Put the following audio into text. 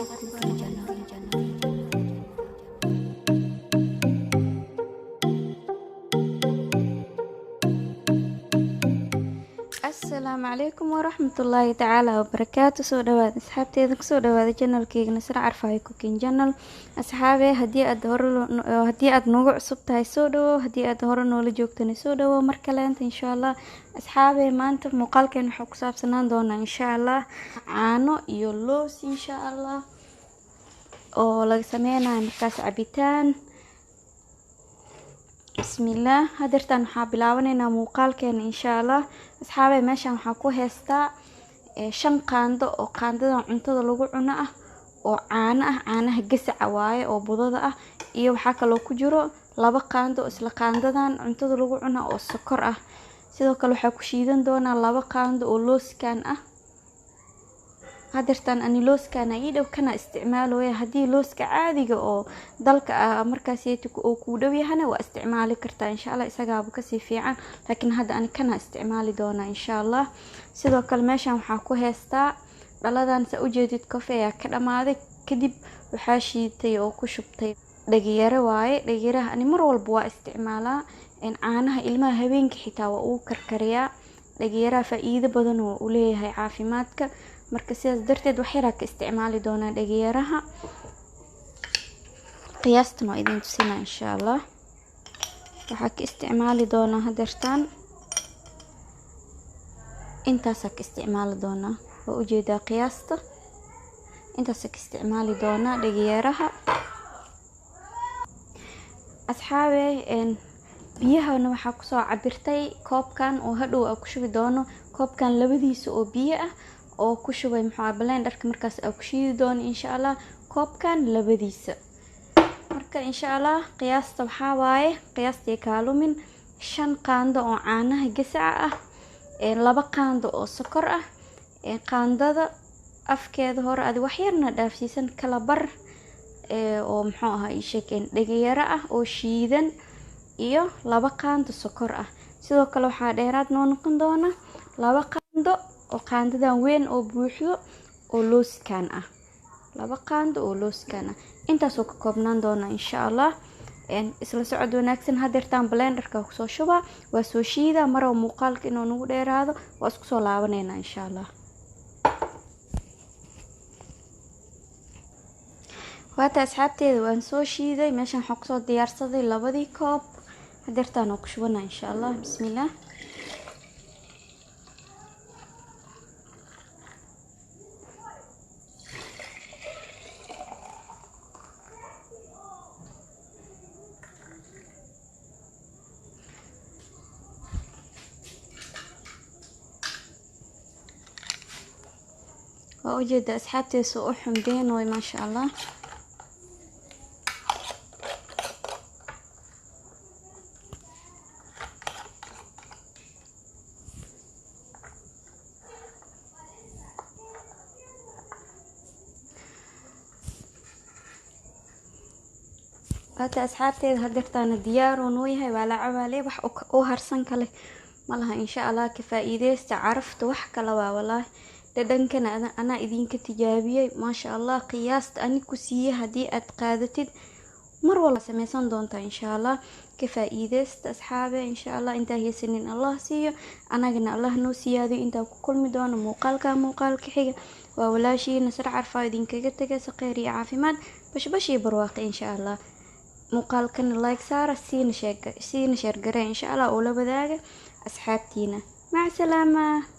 cooking channel. السلام عليكم ورحمة الله تعالى وبركاته. سو دواد أصحابتي ذك سو دواد channel كيغ نسر عرفاي cooking channel. أصحابي هدي أد نوع صبتها سو دو هدي أد هور نولي جوكتني سو دو مركلانت إن شاء الله. أصحابي ما أنت مقال كان حق صاب سنان دونا إن شاء الله عانو يولوس إن شاء الله oo laga sameeyay markaas cabitaan. bismillah hadirtan waxaa bilaabaneynaa muuqaalkeena insha Allah. asxaabay meeshan waxaa ku heystaa 5 qaando oo qaandadan cuntada lagu cuno ah oo caanaha gasaca waaye oo budada ah iyo waxaa kale ku jiro 2 qaando isla qaandadan cuntada lagu cuno oo sokor ah. sidoo kale waxaa ku shiidan doonaa 2 qaando oo looskan ah. hadirtan ani looskan idhow kana isticmaalooya hadii looska caadiga oo dalka markaas yeeto oo ku dhow yahay waa isticmaali kartaa insha Allah isagaaba ka sii fiican laakiin hadda ani kana isticmaali doona insha Allah. sidoo kale meeshan waxaa ku heystaa dhaladan sa u jeedid kafee ka dhamaaday kadib waxaa shiitay oo ku shubtay dhagiyaro waaye. dhagiyaraha ani mar walba waa isticmaalaa in caanaha ilmaha habeenkii xitaa waa uu karkariyaa. dhagiyaraha faa'iido badan oo u leeyahay caafimaadka marka sidaas darteed wax yar ka isticmaali doona dhagiyaraha. qiyaastan waa idin tusina insha Allah. waxaa ka isticmaali doona hadirtan intaas ka isticmaali doona oo u jeedaa qiyaasta intaas ka isticmaali doona dhagiyaraha. asxaabay biyahana waxaa ku soo cabirtay koobkan oo hadhow ku shubi doono koobkan labadiisa oo biyo ah oo ku shubay blenderka markaas ku shiidi doono insha Allah koobkan labadiisa. marka insha Allah qiyaasta waxa waaye qiyaastii kaalumin 5 qaando oo caanaha gasaca ah 2 qaando oo sokor ah qaandada afkeeda hore adi wax yarna dhaafsiisan kala bar oo muxuu ahaa sheekeen dhagiyara ah oo shiidan iyo 2 qaando sokor ah. sidoo kale waxaa dheeraad noo noqon doona 2 qaando oo qaandadan weyn oo buuxdo oo looskan ah 2 qaando oo looskan ah intaas oo ka koobnaan doona insha Allah. isla socod wanaagsan hadirtan blenderka ku soo shuba waa soo shiida mar oo muuqaalka inuu nagu dheeraado waa isku soo laabaneena insha Allah. waata asxaabteeda waan soo shiiday meeshan waxaan ku soo diyaarsaday 2 koob hadirtan oo ku shubana insha Allah. bismillah وأوجد أصحابتي سوء حمدين وما شاء الله. هذا أصحابتي هدرتنا ديار ونويها ولا عوالي وح أوهرسن كله مالها إن شاء الله كفائدة استعرفت وح كلا والله ددنكنا أنا إذين كتجابية ما شاء الله قياست أني كسية هدي أتقادتد مر والله سميسان دونتا إن شاء الله كفائدة أصحابي إن شاء الله انت هي سنين الله سيو أنا قلنا الله نو سيادي انت كل مدون موقال كحيقة وولا شي نسر عرفا إذين كتك سقيري عافيمات باش يبرواقي إن شاء الله. موقال كان لايك سارة سين شير قرين إن شاء الله أولا بداقة أصحابتينا مع السلامة.